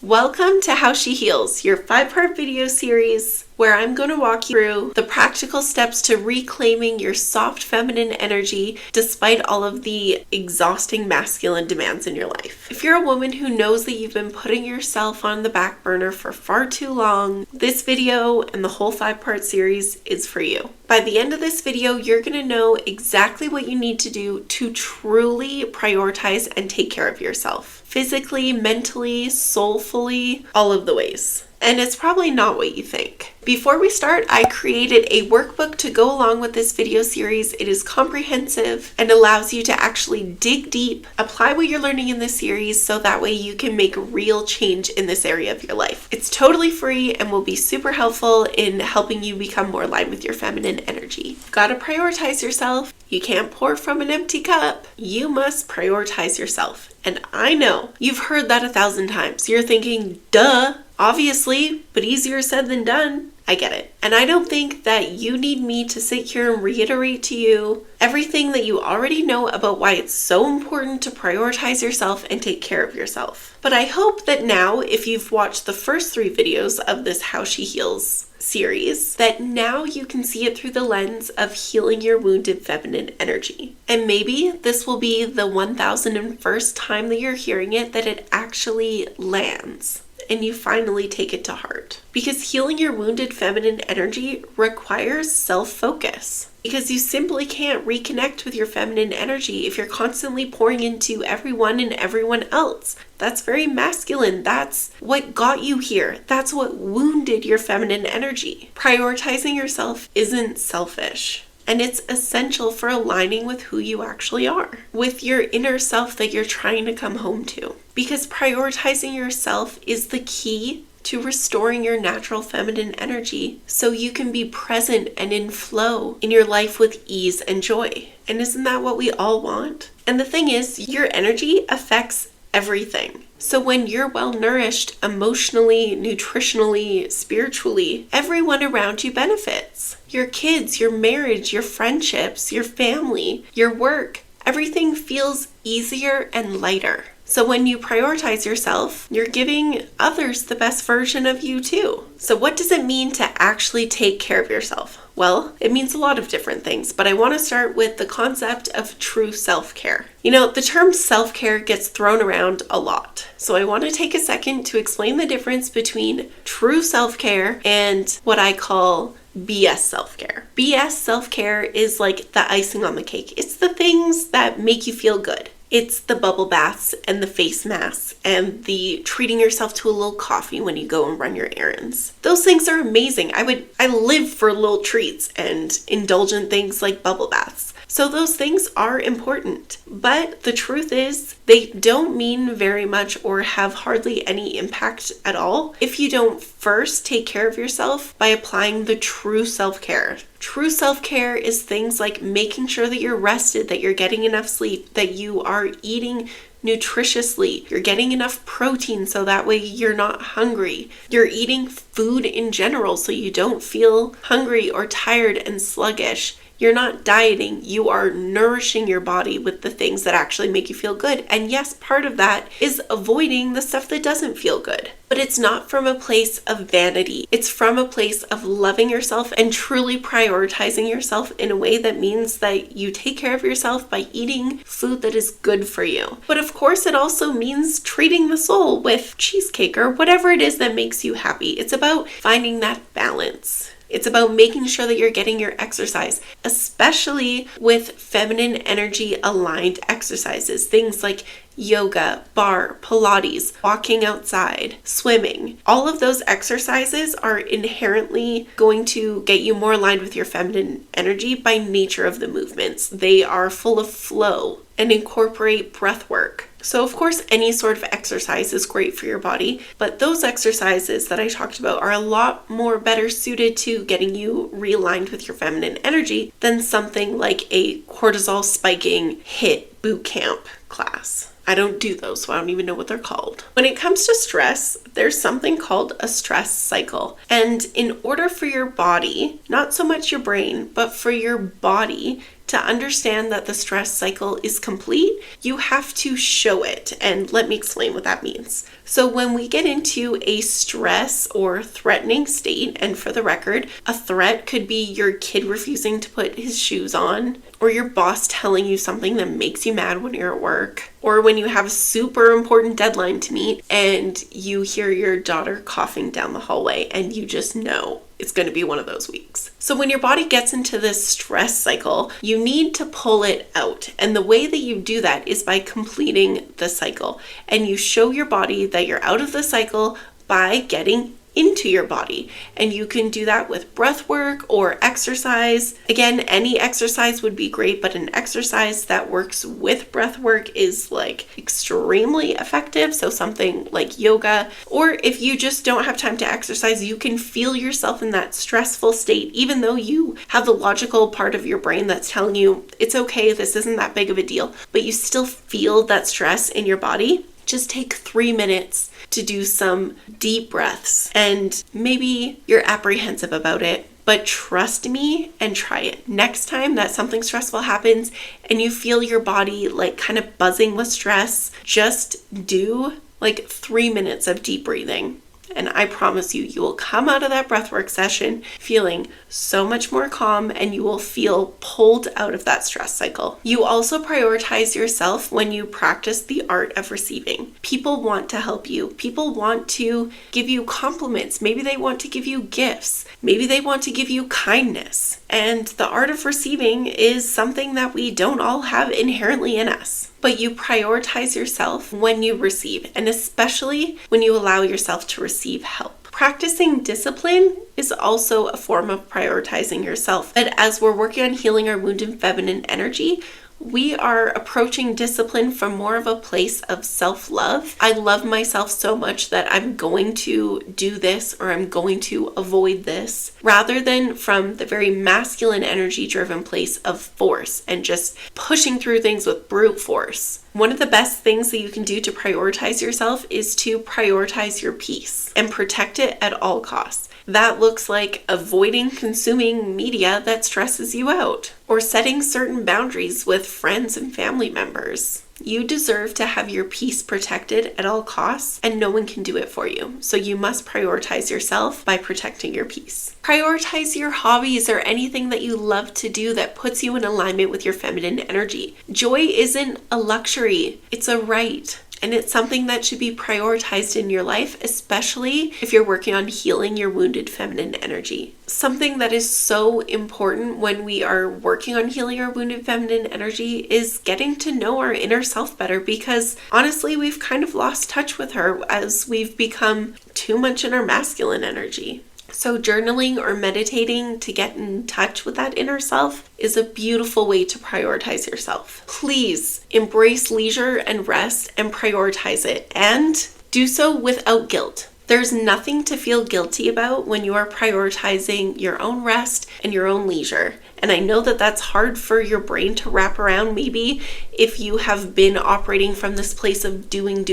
Welcome to How She Heals, your 5-part video series where I'm going to walk you through the practical steps to reclaiming your soft feminine energy despite all of the exhausting masculine demands in your life. If you're a woman who knows that you've been putting yourself on the back burner for far too long, this video and the whole 5-part series is for you. By the end of this video, you're going to know exactly what you need to do to truly prioritize and take care of yourself. Physically, mentally, soulfully, all of the ways. And it's probably not what you think. Before we start, I created a workbook to go along with this video series. It is comprehensive and allows you to actually dig deep, apply what you're learning in this series so that way you can make real change in this area of your life. It's totally free and will be super helpful in helping you become more aligned with your feminine energy. You've got to prioritize yourself. You can't pour from an empty cup. You must prioritize yourself. And I know you've heard that 1,000 times. You're thinking, duh, obviously, but easier said than done. I get it. And I don't think that you need me to sit here and reiterate to you everything that you already know about why it's so important to prioritize yourself and take care of yourself. But I hope that now, if you've watched the first 3 videos of this How She Heals series, that now you can see it through the lens of healing your wounded feminine energy. And maybe this will be the 1001st time that you're hearing it that it actually lands and you finally take it to heart. Because healing your wounded feminine energy requires self-focus. Because you simply can't reconnect with your feminine energy if you're constantly pouring into everyone and everyone else. That's very masculine. That's what got you here. That's what wounded your feminine energy. Prioritizing yourself isn't selfish. And it's essential for aligning with who you actually are, with your inner self that you're trying to come home to. Because prioritizing yourself is the key to restoring your natural feminine energy so you can be present and in flow in your life with ease and joy. And isn't that what we all want? And the thing is, your energy affects everything. So when you're well nourished emotionally, nutritionally, spiritually, everyone around you benefits. Your kids, your marriage, your friendships, your family, your work, everything feels easier and lighter. So when you prioritize yourself, you're giving others the best version of you too. So what does it mean to actually take care of yourself? Well, it means a lot of different things, but I want to start with the concept of true self-care. You know, the term self-care gets thrown around a lot. So I want to take a second to explain the difference between true self-care and what I call BS self-care. BS self-care is like the icing on the cake. It's the things that make you feel good. It's the bubble baths and the face masks and the treating yourself to a little coffee when you go and run your errands. Those things are amazing. I live for little treats and indulgent things like bubble baths. So those things are important, but the truth is they don't mean very much or have hardly any impact at all if you don't first take care of yourself by applying the true self-care. True self-care is things like making sure that you're rested, that you're getting enough sleep, that you are eating nutritiously, you're getting enough protein so that way you're not hungry. You're eating food in general so you don't feel hungry or tired and sluggish. You're not dieting, you are nourishing your body with the things that actually make you feel good. And yes, part of that is avoiding the stuff that doesn't feel good. But it's not from a place of vanity. It's from a place of loving yourself and truly prioritizing yourself in a way that means that you take care of yourself by eating food that is good for you. But of course, it also means treating the soul with cheesecake or whatever it is that makes you happy. It's about finding that balance. It's about making sure that you're getting your exercise, especially with feminine energy aligned exercises. Things like yoga, bar, Pilates, walking outside, swimming. All of those exercises are inherently going to get you more aligned with your feminine energy by nature of the movements. They are full of flow and incorporate breath work. So of course, any sort of exercise is great for your body, but those exercises that I talked about are a lot more better suited to getting you realigned with your feminine energy than something like a cortisol spiking HIIT boot camp class. I don't do those, so I don't even know what they're called. When it comes to stress, there's something called a stress cycle. And in order for your body, not so much your brain, but for your body To understand that the stress cycle is complete, you have to show it. And let me explain what that means. So when we get into a stress or threatening state, and for the record, a threat could be your kid refusing to put his shoes on, or your boss telling you something that makes you mad when you're at work, or when you have a super important deadline to meet and you hear your daughter coughing down the hallway and you just know it's going to be one of those weeks. So when your body gets into this stress cycle, you need to pull it out. And the way that you do that is by completing the cycle. And you show your body that you're out of the cycle by getting into your body. And you can do that with breath work or exercise. Again, any exercise would be great, but an exercise that works with breath work is like extremely effective. So something like yoga, or if you just don't have time to exercise, you can feel yourself in that stressful state, even though you have the logical part of your brain that's telling you it's okay, this isn't that big of a deal, but you still feel that stress in your body. Just take 3 minutes to do some deep breaths. And maybe you're apprehensive about it, but trust me and try it. Next time that something stressful happens and you feel your body like kind of buzzing with stress, just do like 3 minutes of deep breathing. And I promise you, you will come out of that breathwork session feeling so much more calm, and you will feel pulled out of that stress cycle. You also prioritize yourself when you practice the art of receiving. People want to help you. People want to give you compliments. Maybe they want to give you gifts. Maybe they want to give you kindness. And the art of receiving is something that we don't all have inherently in us. But you prioritize yourself when you receive, and especially when you allow yourself to receive help. Practicing discipline is also a form of prioritizing yourself. And as we're working on healing our wounded feminine energy, we are approaching discipline from more of a place of self-love. I love myself so much that I'm going to do this or I'm going to avoid this, rather than from the very masculine energy driven place of force and just pushing through things with brute force. One of the best things that you can do to prioritize yourself is to prioritize your peace and protect it at all costs. That looks like avoiding consuming media that stresses you out, or setting certain boundaries with friends and family members. You deserve to have your peace protected at all costs, and no one can do it for you. So you must prioritize yourself by protecting your peace. Prioritize your hobbies or anything that you love to do that puts you in alignment with your feminine energy. Joy isn't a luxury, it's a right. And it's something that should be prioritized in your life, especially if you're working on healing your wounded feminine energy. Something that is so important when we are working on healing our wounded feminine energy is getting to know our inner self better, because honestly, we've kind of lost touch with her as we've become too much in our masculine energy. So journaling or meditating to get in touch with that inner self is a beautiful way to prioritize yourself. Please embrace leisure and rest and prioritize it, and do so without guilt. There's nothing to feel guilty about when you are prioritizing your own rest and your own leisure. And I know that that's hard for your brain to wrap around, maybe if you have been operating from this place of doing,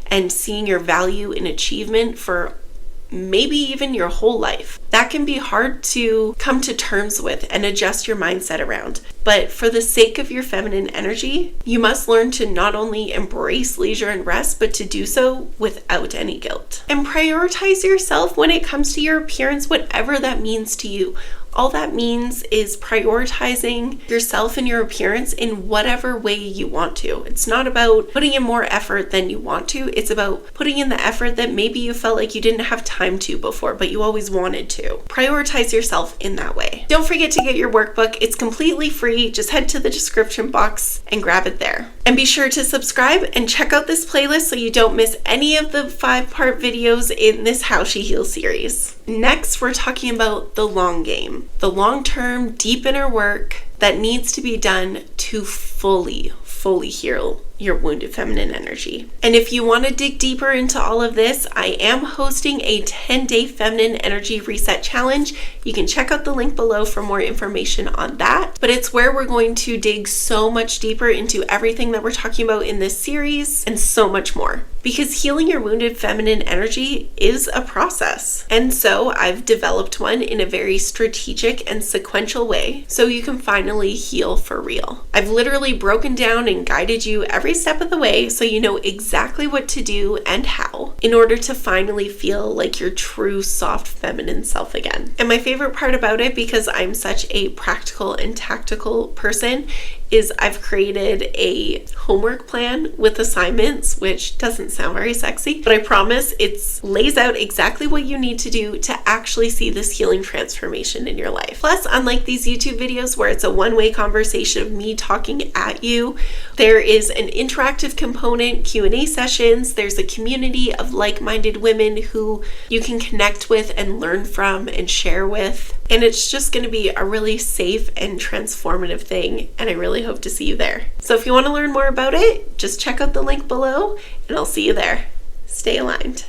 and seeing your value in achievement for maybe even your whole life. That can be hard to come to terms with and adjust your mindset around. But for the sake of your feminine energy, you must learn to not only embrace leisure and rest, but to do so without any guilt. And prioritize yourself when it comes to your appearance, whatever that means to you. All that means is prioritizing yourself and your appearance in whatever way you want to. It's not about putting in more effort than you want to. It's about putting in the effort that maybe you felt like you didn't have time to before, but you always wanted to. Prioritize yourself in that way. Don't forget to get your workbook. It's completely free. Just head to the description box and grab it there. And be sure to subscribe and check out this playlist so you don't miss any of the 5-part videos in this How She Heals series. Next, we're talking about the long game, the long-term, deep inner work that needs to be done to fully heal your wounded feminine energy. And if you want to dig deeper into all of this, I am hosting a 10-day feminine energy reset challenge. You can check out the link below for more information on that. But it's where we're going to dig so much deeper into everything that we're talking about in this series and so much more. because healing your wounded feminine energy is a process. And so I've developed one in a very strategic and sequential way so you can finally heal for real. I've literally broken down and guided you every step of the way so you know exactly what to do and how in order to finally feel like your true soft feminine self again. And my favorite part about it, because I'm such a practical and tactical person, is I've created a homework plan with assignments, which doesn't sound very sexy, but I promise it lays out exactly what you need to do to actually see this healing transformation in your life. Plus, unlike these YouTube videos where it's a one-way conversation of me talking at you, there is an interactive component, Q&A sessions, there's a community of like-minded women who you can connect with and learn from and share with. And it's just going to be a really safe and transformative thing, and I really hope to see you there. So if you want to learn more about it, just check out the link below, and I'll see you there. Stay aligned.